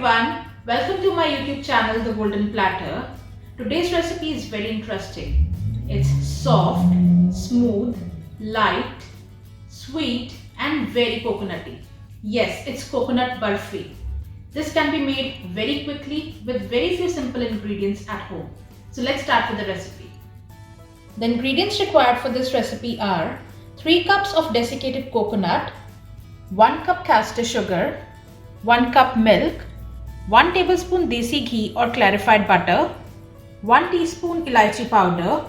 everyone, welcome to my YouTube channel The Golden Platter. Today's recipe is very interesting. It's soft, smooth, light, sweet and very coconutty. Yes, it's coconut burfi. This can be made very quickly with very few simple ingredients at home. So let's start with the recipe. The ingredients required for this recipe are 3 cups of desiccated coconut, 1 cup castor sugar, 1 cup milk, 1 tablespoon Desi ghee or clarified butter, 1 teaspoon Elaichi powder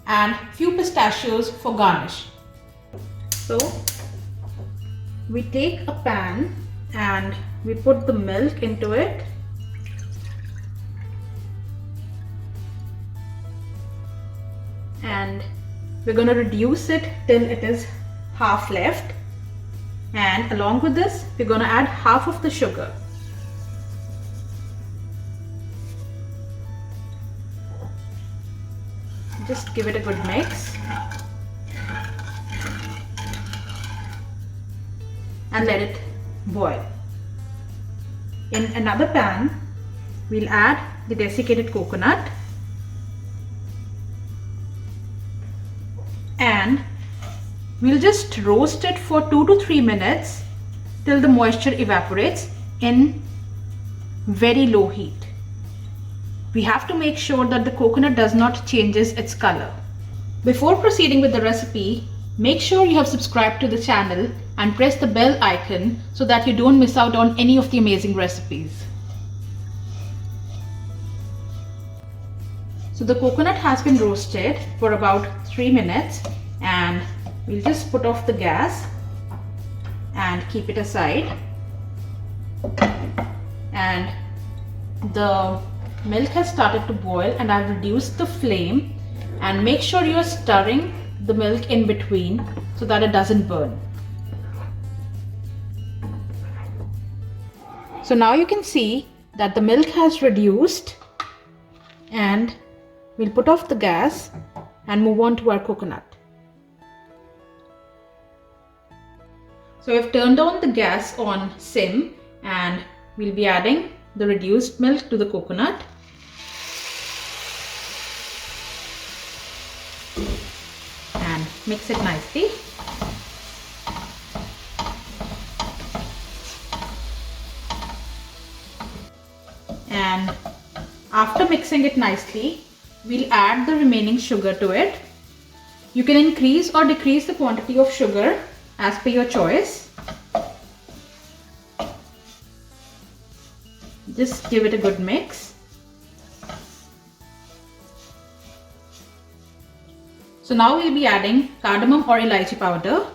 and few pistachios for garnish. So we take a pan and we put the milk into it. And we're going to reduce it till it is half left. And along with this, we're going to add half of the sugar. Just give it a good mix. And let it boil. In another pan, we'll add the desiccated coconut. And we'll just roast it for 2 to 3 minutes till the moisture evaporates in very low heat. We have to make sure that the coconut does not changes its color. Before proceeding with the recipe, make sure you have subscribed to the channel and press the bell icon so that you don't miss out on any of the amazing recipes. So the coconut has been roasted for about 3 minutes and we'll just put off the gas and keep it aside. And the milk has started to boil and I've reduced the flame, and make sure you are stirring the milk in between so that it doesn't burn. So now you can see that the milk has reduced, and we'll put off the gas and move on to our coconut. So we've turned on the gas on sim and we'll be adding the reduced milk to the coconut. And mix it nicely. And after mixing it nicely, we'll add the remaining sugar to it. You can increase or decrease the quantity of sugar as per your choice. Just give it a good mix. So now we'll be adding cardamom or elaichi powder.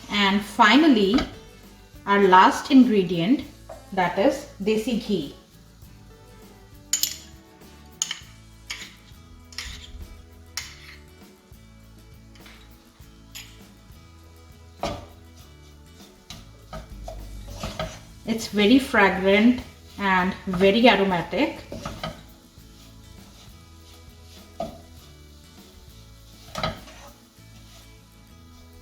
And finally, our last ingredient, that is Desi ghee. It's very fragrant and very aromatic.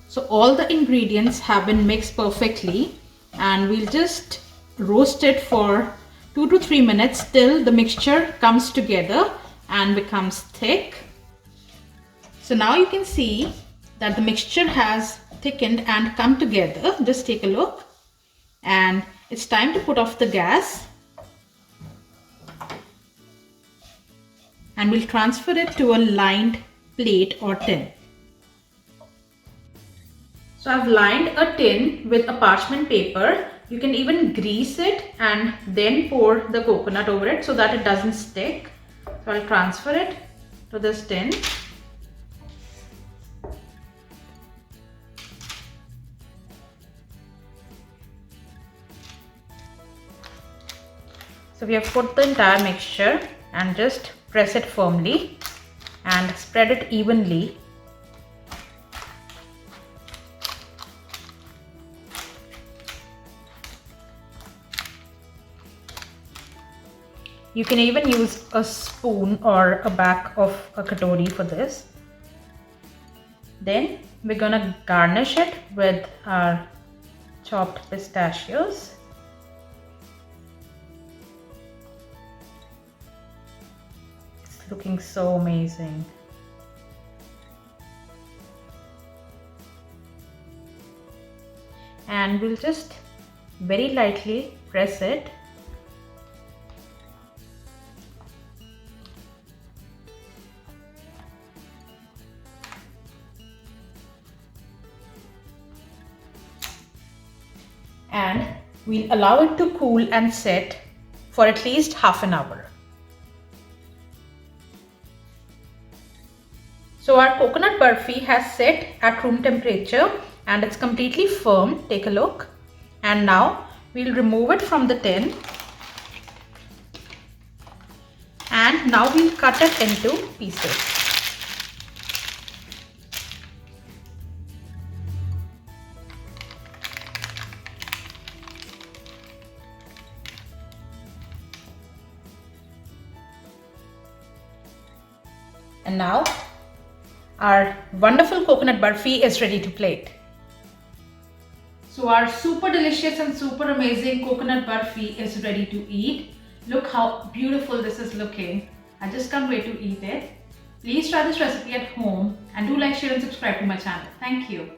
So all the ingredients have been mixed perfectly, and we'll just roast it for 2 to 3 minutes till the mixture comes together and becomes thick. So now you can see that the mixture has thickened and come together. Just take a look. And it's time to put off the gas. And we'll transfer it to a lined plate or tin. So I've lined a tin with a parchment paper. You can even grease it and then pour the coconut over it so that it doesn't stick. So I'll transfer it to this tin. So we have put the entire mixture and just press it firmly and spread it evenly. You can even use a spoon or a back of a katori for this. Then we're gonna garnish it with our chopped pistachios. It's looking so amazing. And we'll just very lightly press it. And we'll allow it to cool and set for at least half an hour. So our coconut burfi has set at room temperature and it's completely firm. Take a look. And now we'll remove it from the tin. And now we'll cut it into pieces. And now our wonderful coconut burfi is ready to plate. So our super delicious and super amazing coconut burfi is ready to eat. Look how beautiful this is looking. I just can't wait to eat it. Please try this recipe at home and do like, share and subscribe to my channel. Thank you.